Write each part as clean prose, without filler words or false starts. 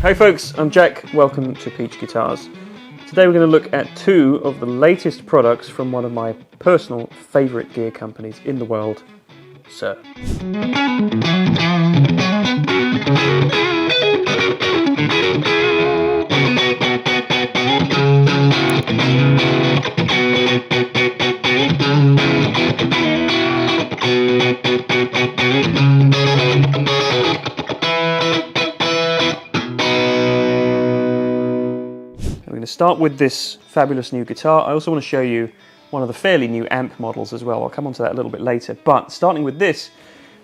Hey folks, I'm Jack, welcome to Peach Guitars. Today we're going to look at two of the latest products from one of my personal favourite gear companies in the world, Suhr. We're going to start with this fabulous new guitar. I also want to show you one of the fairly new amp models as well. I'll come on to that a little bit later. But starting with this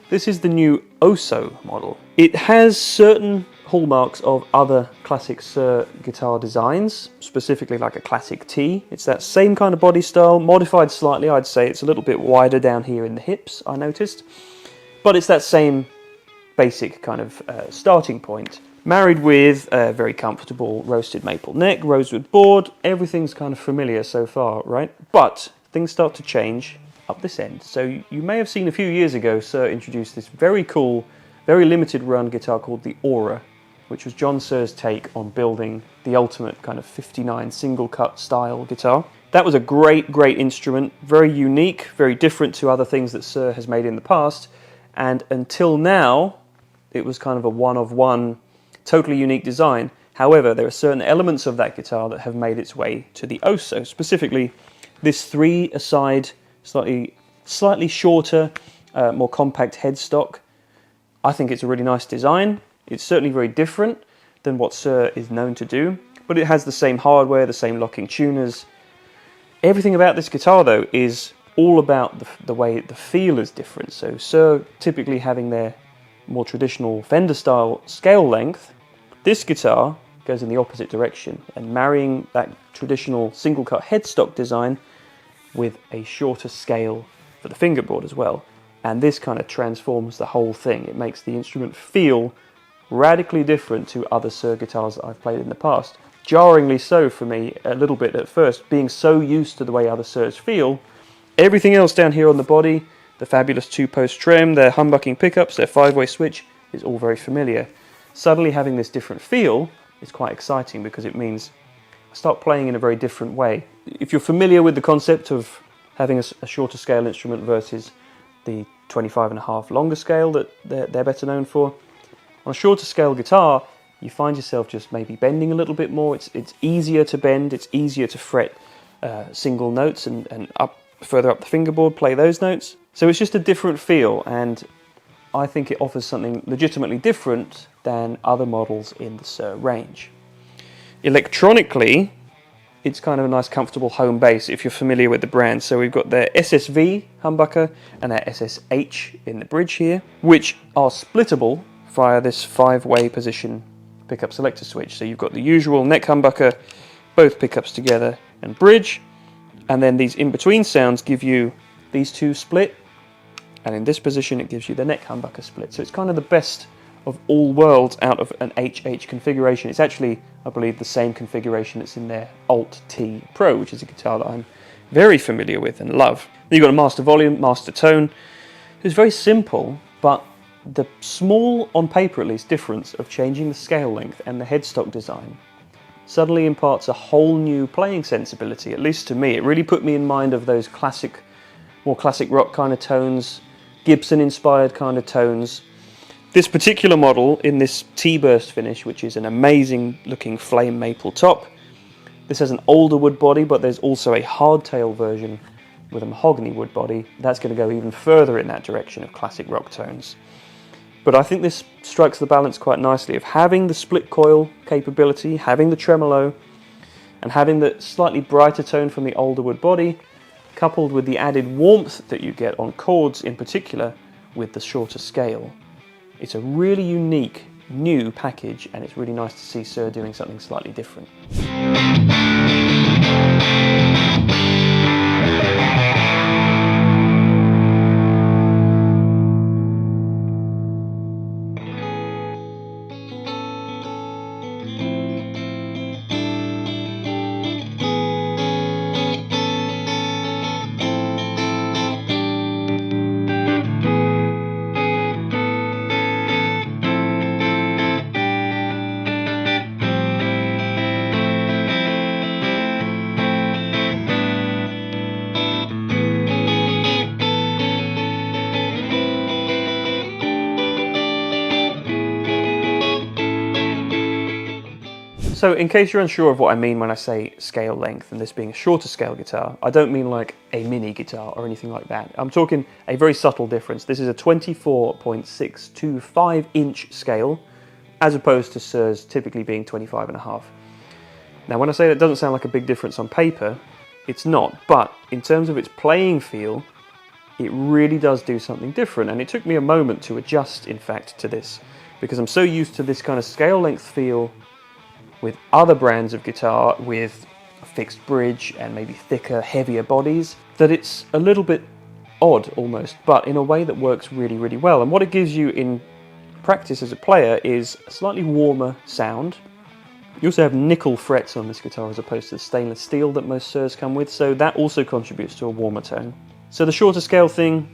is the new Oso model. It has certain hallmarks of other classic Suhr guitar designs, specifically like a classic T. It's that same kind of body style, modified slightly. I'd say it's a little bit wider down here in the hips, I noticed. But it's that same basic kind of starting point. Married with a very comfortable roasted maple neck, rosewood board. Everything's kind of familiar so far, right? But things start to change up this end. So you may have seen a few years ago, Suhr introduced this very cool, very limited run guitar called the Aura, which was John Suhr's take on building the ultimate kind of 59 single cut style guitar. That was a great, great instrument, very unique, very different to other things that Suhr has made in the past. And until now, it was kind of a one-of-one, totally unique design. However, there are certain elements of that guitar that have made its way to the Oso, specifically this three-a-side, slightly shorter, more compact headstock. I think it's a really nice design. It's certainly very different than what Suhr is known to do, but it has the same hardware, the same locking tuners. Everything about this guitar, though, is all about the way the feel is different. So Suhr typically having their more traditional Fender style scale length, this guitar goes in the opposite direction and marrying that traditional single cut headstock design with a shorter scale for the fingerboard as well. And this kind of transforms the whole thing. It makes the instrument feel radically different to other Suhr guitars that I've played in the past. Jarringly so for me a little bit at first, being so used to the way other Suhrs feel. Everything else down here on the body, the fabulous two-post trem, their humbucking pickups, their five-way switch, is all very familiar. Suddenly having this different feel is quite exciting because it means I start playing in a very different way. If you're familiar with the concept of having a shorter scale instrument versus the 25.5 longer scale that they're better known for, on a shorter scale guitar, you find yourself just maybe bending a little bit more. It's easier to bend, it's easier to fret single notes and further up the fingerboard, play those notes. So it's just a different feel, and I think it offers something legitimately different than other models in the Suhr range. Electronically, it's kind of a nice comfortable home base if you're familiar with the brand. So we've got their SSV humbucker and their SSH in the bridge here, which are splittable via this five-way position pickup selector switch. So you've got the usual neck humbucker, both pickups together, and bridge, and then these in-between sounds give you these two split, and in this position it gives you the neck humbucker split. So it's kind of the best of all worlds out of an HH configuration. It's actually, I believe, the same configuration that's in their Alt-T Pro, which is a guitar that I'm very familiar with and love. Then you've got a master volume, master tone. It's very simple, but the small, on paper at least, difference of changing the scale length and the headstock design suddenly imparts a whole new playing sensibility, at least to me. It really put me in mind of those classic, more classic rock kind of tones, Gibson-inspired kind of tones. This particular model in this T-burst finish, which is an amazing looking flame maple top. This has an older wood body, but there's also a hardtail version with a mahogany wood body. That's going to go even further in that direction of classic rock tones. But I think this strikes the balance quite nicely of having the split coil capability, having the tremolo, and having the slightly brighter tone from the older wood body, coupled with the added warmth that you get on chords in particular with the shorter scale. It's a really unique new package, and it's really nice to see Suhr doing something slightly different. So in case you're unsure of what I mean when I say scale length and this being a shorter scale guitar, I don't mean like a mini guitar or anything like that. I'm talking a very subtle difference. This is a 24.625 inch scale as opposed to Suhr's typically being 25.5. Now when I say that doesn't sound like a big difference on paper, it's not, but in terms of its playing feel, it really does do something different, and it took me a moment to adjust, in fact, to this, because I'm so used to this kind of scale length feel with other brands of guitar with a fixed bridge and maybe thicker, heavier bodies, that it's a little bit odd almost, but in a way that works really, really well. And what it gives you in practice as a player is a slightly warmer sound. You also have nickel frets on this guitar as opposed to the stainless steel that most Suhrs come with, so that also contributes to a warmer tone. So the shorter scale thing,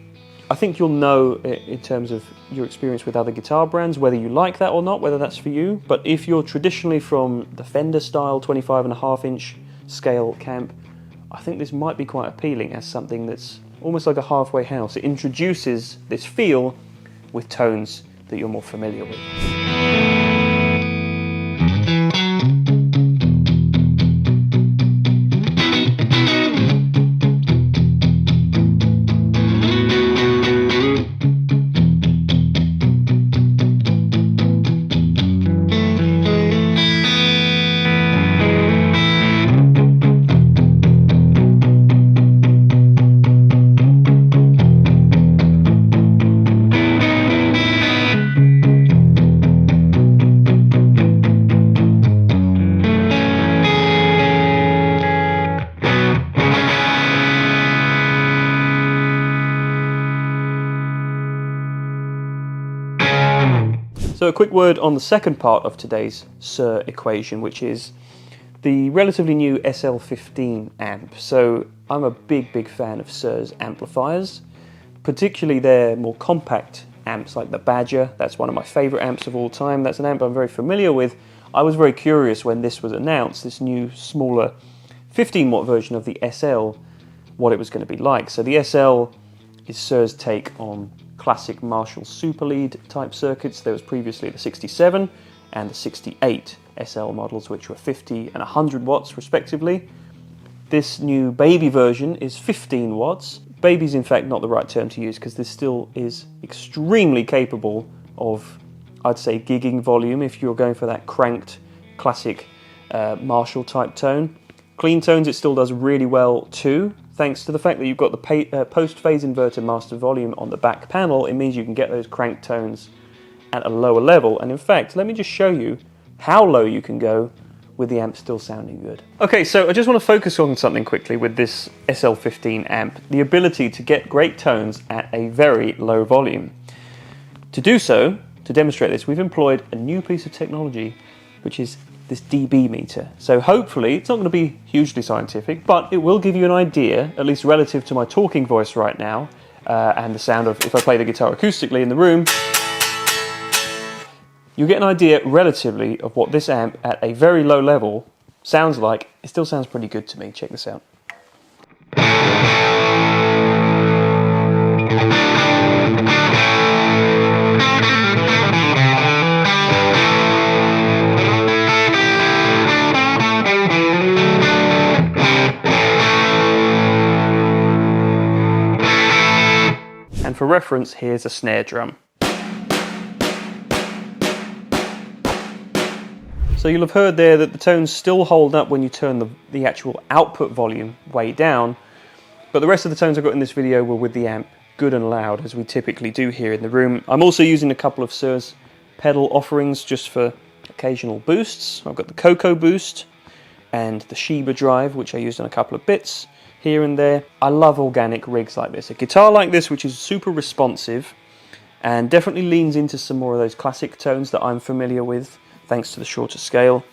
I think you'll know in terms of your experience with other guitar brands whether you like that or not, whether that's for you. But if you're traditionally from the Fender style 25.5 inch scale camp, I think this might be quite appealing as something that's almost like a halfway house. It introduces this feel with tones that you're more familiar with. So a quick word on the second part of today's Suhr equation, which is the relatively new SL15 amp. So I'm a big fan of Suhr's amplifiers, particularly their more compact amps like the Badger. That's one of my favourite amps of all time. That's an amp I'm very familiar with. I was very curious when this was announced, this new smaller 15 watt version of the SL, what it was going to be like. So the SL is Suhr's take on classic Marshall Super Lead type circuits. There was previously the 67 and the 68 SL models, which were 50 and 100 watts respectively. This new baby version is 15 watts. Baby's in fact not the right term to use because this still is extremely capable of, I'd say, gigging volume if you're going for that cranked classic Marshall type tone. Clean tones it still does really well too. Thanks to the fact that you've got the post-phase inverter master volume on the back panel, it means you can get those crank tones at a lower level. And in fact, let me just show you how low you can go with the amp still sounding good. Okay, so I just want to focus on something quickly with this SL15 amp, the ability to get great tones at a very low volume. To do so, to demonstrate this, we've employed a new piece of technology, which is this dB meter. So hopefully it's not going to be hugely scientific, but it will give you an idea, at least relative to my talking voice right now, and the sound of if I play the guitar acoustically in the room, you get an idea relatively of what this amp at a very low level sounds like. It still sounds pretty good to me. Check this out. And for reference, here's a snare drum. So you'll have heard there that the tones still hold up when you turn the actual output volume way down, but the rest of the tones I've got in this video were with the amp good and loud, as we typically do here in the room. I'm also using a couple of Suhr's pedal offerings just for occasional boosts. I've got the Coco boost and the Sheba drive, which I used on a couple of bits here and there. I love organic rigs like this. A guitar like this, which is super responsive and definitely leans into some more of those classic tones that I'm familiar with, thanks to the shorter scale,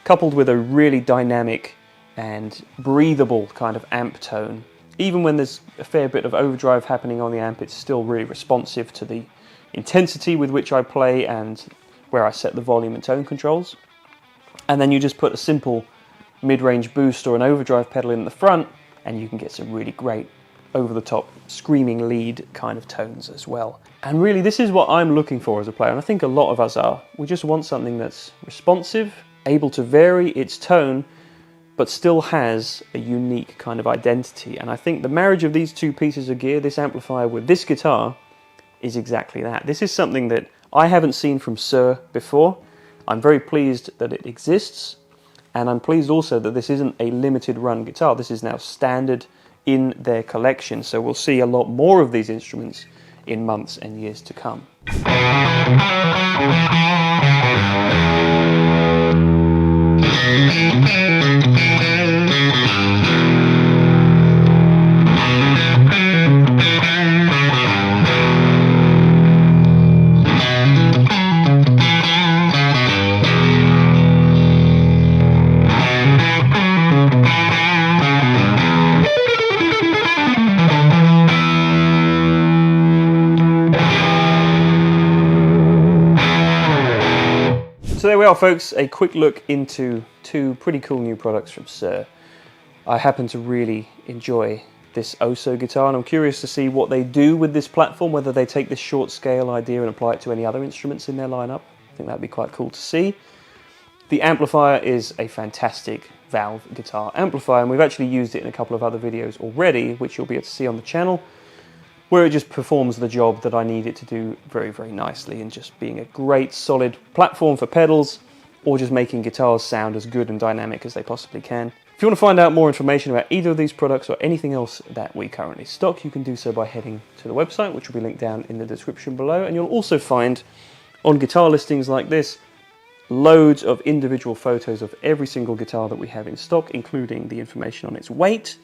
coupled with a really dynamic and breathable kind of amp tone. Even when there's a fair bit of overdrive happening on the amp, it's still really responsive to the intensity with which I play and where I set the volume and tone controls. And then you just put a simple mid-range boost or an overdrive pedal in the front, and you can get some really great over-the-top screaming lead kind of tones as well. And really this is what I'm looking for as a player, and I think a lot of us are. We just want something that's responsive, able to vary its tone, but still has a unique kind of identity. And I think the marriage of these two pieces of gear, this amplifier with this guitar, is exactly that. This is something that I haven't seen from Suhr before. I'm very pleased that it exists, and I'm pleased also that this isn't a limited run guitar. This is now standard in their collection, so we'll see a lot more of these instruments in months and years to come. So there we are, folks, a quick look into two pretty cool new products from Suhr. I happen to really enjoy this Oso guitar, and I'm curious to see what they do with this platform, whether they take this short scale idea and apply it to any other instruments in their lineup. I think that'd be quite cool to see. The Amplifier is a fantastic valve guitar amplifier, and we've actually used it in a couple of other videos already, which you'll be able to see on the channel, where it just performs the job that I need it to do very, very nicely, and just being a great solid platform for pedals, or just making guitars sound as good and dynamic as they possibly can. If you want to find out more information about either of these products or anything else that we currently stock, you can do so by heading to the website, which will be linked down in the description below, and you'll also find on guitar listings like this loads of individual photos of every single guitar that we have in stock, including the information on its weight,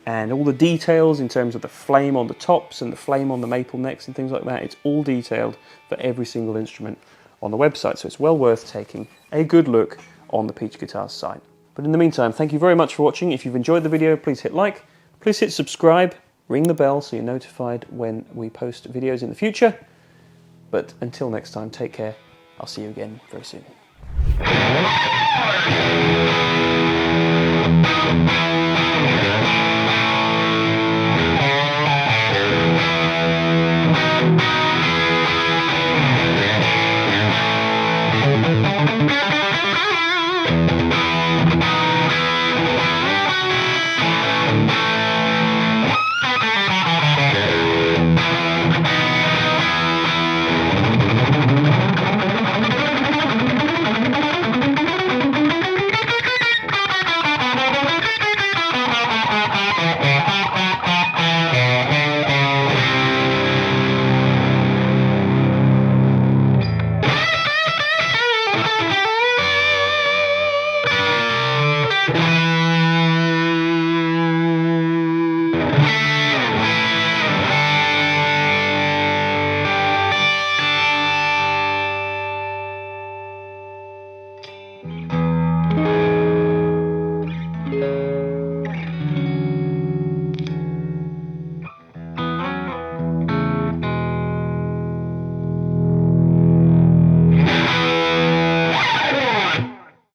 and all the details in terms of the flame on the tops and the flame on the maple necks and things like that. It's all detailed for every single instrument on the website, so it's well worth taking a good look on the Peach Guitars site. But in the meantime, thank you very much for watching. If you've enjoyed the video, please hit like, please hit subscribe, ring the bell so you're notified when we post videos in the future. But until next time, take care. I'll see you again very soon.